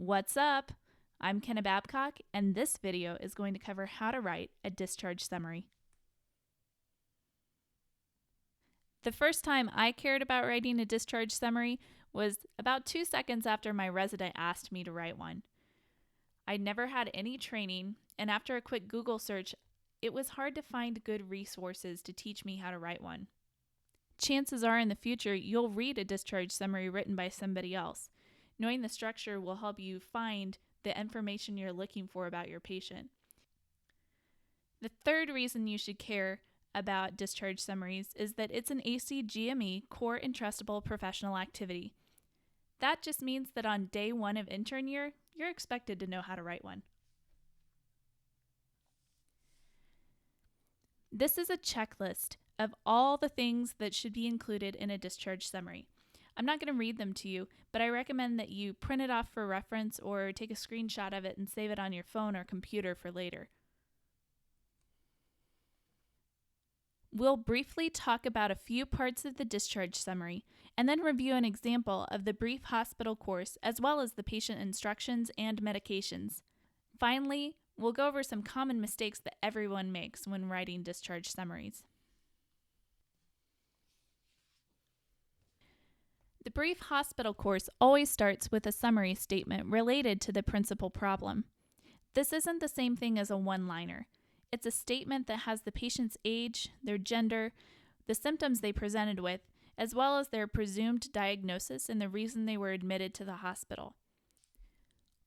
What's up? I'm Kenna Babcock, and this video is going to cover how to write a discharge summary. The first time I cared about writing a discharge summary was about 2 seconds after my resident asked me to write one. I'd never had any training, and after a quick Google search, it was hard to find good resources to teach me how to write one. Chances are in the future you'll read a discharge summary written by somebody else. Knowing the structure will help you find the information you're looking for about your patient. The third reason you should care about discharge summaries is that it's an ACGME core entrustable professional activity. That just means that on day 1 of intern year, you're expected to know how to write one. This is a checklist of all the things that should be included in a discharge summary. I'm not going to read them to you, but I recommend that you print it off for reference or take a screenshot of it and save it on your phone or computer for later. We'll briefly talk about a few parts of the discharge summary and then review an example of the brief hospital course as well as the patient instructions and medications. Finally, we'll go over some common mistakes that everyone makes when writing discharge summaries. The brief hospital course always starts with a summary statement related to the principal problem. This isn't the same thing as a one-liner. It's a statement that has the patient's age, their gender, the symptoms they presented with, as well as their presumed diagnosis and the reason they were admitted to the hospital.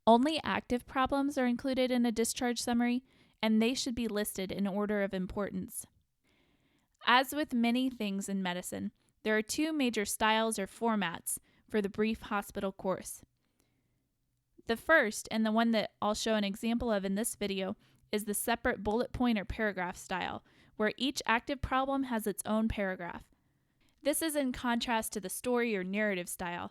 Only active problems are included in a discharge summary, and they should be listed in order of importance. As with many things in medicine, there are 2 major styles or formats for the brief hospital course. The first, and the one that I'll show an example of in this video, is the separate bullet point or paragraph style, where each active problem has its own paragraph. This is in contrast to the story or narrative style.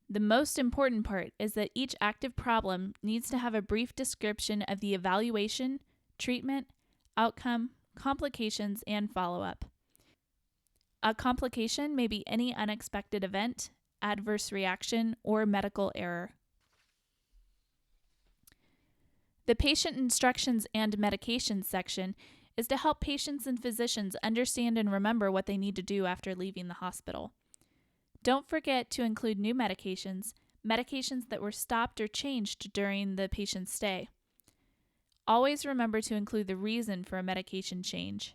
The most important part is that each active problem needs to have a brief description of the evaluation, treatment, outcome, complications, and follow-up. A complication may be any unexpected event, adverse reaction, or medical error. The patient instructions and medications section is to help patients and physicians understand and remember what they need to do after leaving the hospital. Don't forget to include new medications, medications that were stopped or changed during the patient's stay. Always remember to include the reason for a medication change.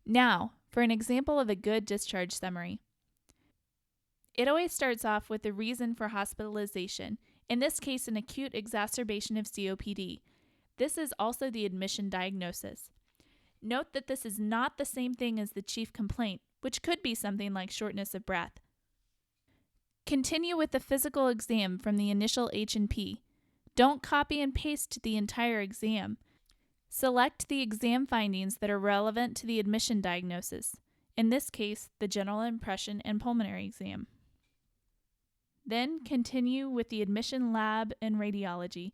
Now, for an example of a good discharge summary. It always starts off with the reason for hospitalization, in this case an acute exacerbation of COPD. This is also the admission diagnosis. Note that this is not the same thing as the chief complaint, which could be something like shortness of breath. Continue with the physical exam from the initial H&P. Don't copy and paste the entire exam. Select the exam findings that are relevant to the admission diagnosis, in this case, the general impression and pulmonary exam. Then continue with the admission lab and radiology.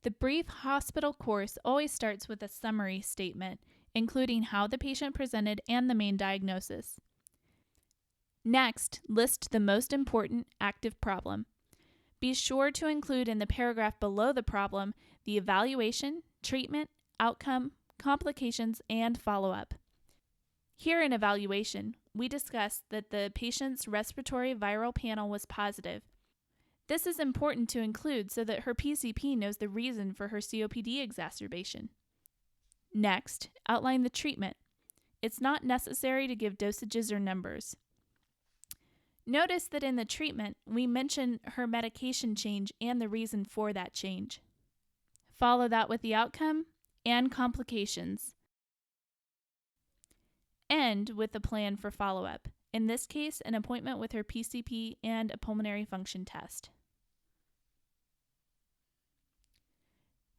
The brief hospital course always starts with a summary statement, including how the patient presented and the main diagnosis. Next, list the most important active problem. Be sure to include in the paragraph below the problem the evaluation, treatment, outcome, complications, and follow-up. Here in evaluation, we discussed that the patient's respiratory viral panel was positive. This is important to include so that her PCP knows the reason for her COPD exacerbation. Next, outline the treatment. It's not necessary to give dosages or numbers. Notice that in the treatment, we mention her medication change and the reason for that change. Follow that with the outcome and complications. End with the plan for follow-up. In this case, an appointment with her PCP and a pulmonary function test.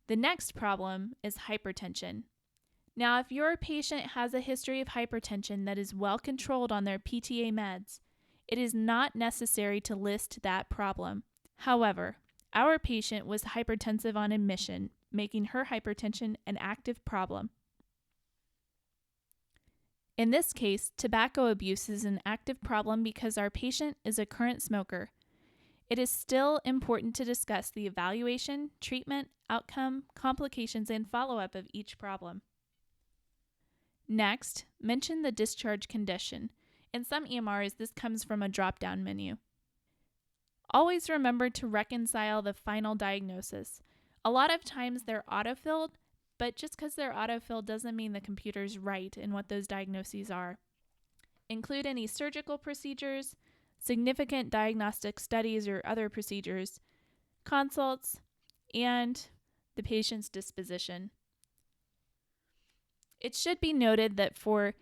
The next problem is hypertension. Now, if your patient has a history of hypertension that is well controlled on their PTA meds, it is not necessary to list that problem. However, our patient was hypertensive on admission, making her hypertension an active problem. In this case, tobacco abuse is an active problem because our patient is a current smoker. It is still important to discuss the evaluation, treatment, outcome, complications, and follow-up of each problem. Next, mention the discharge condition. In some EMRs, this comes from a drop-down menu. Always remember to reconcile the final diagnosis. A lot of times they're autofilled, but just because they're autofilled doesn't mean the computer's right in what those diagnoses are. Include any surgical procedures, significant diagnostic studies or other procedures, consults, and the patient's disposition. It should be noted that for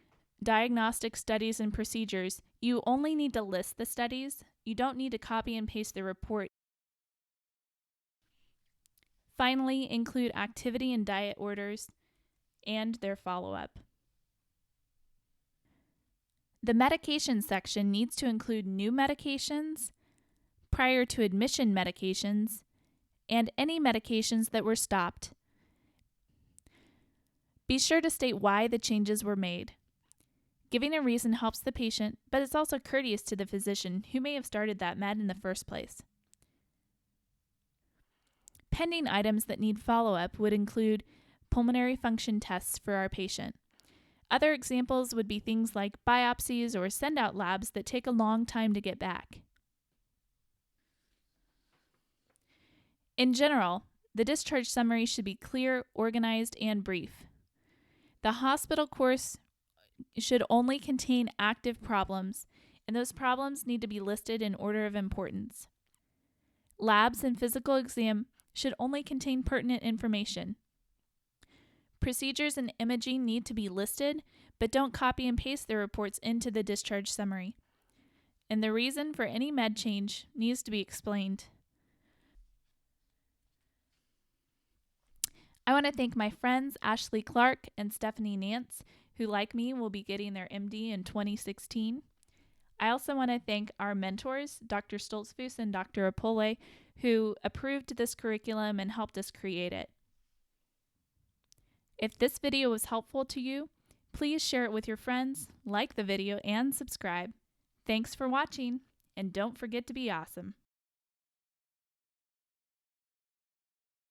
diagnostic studies and procedures, you only need to list the studies. You don't need to copy and paste the report. Finally, include activity and diet orders and their follow-up. The medication section needs to include new medications, prior to admission medications, and any medications that were stopped. Be sure to state why the changes were made. Giving a reason helps the patient, but it's also courteous to the physician who may have started that med in the first place. Pending items that need follow-up would include pulmonary function tests for our patient. Other examples would be things like biopsies or send-out labs that take a long time to get back. In general, the discharge summary should be clear, organized, and brief. The hospital course should only contain active problems, and those problems need to be listed in order of importance. Labs and physical exam should only contain pertinent information. Procedures and imaging need to be listed, but don't copy and paste the reports into the discharge summary. And the reason for any med change needs to be explained. I want to thank my friends Ashley Clark and Stephanie Nance, who, like me, will be getting their MD in 2016. I also want to thank our mentors, Dr. Stoltzfus and Dr. Apole, who approved this curriculum and helped us create it. If this video was helpful to you, please share it with your friends, like the video, and subscribe. Thanks for watching, and don't forget to be awesome.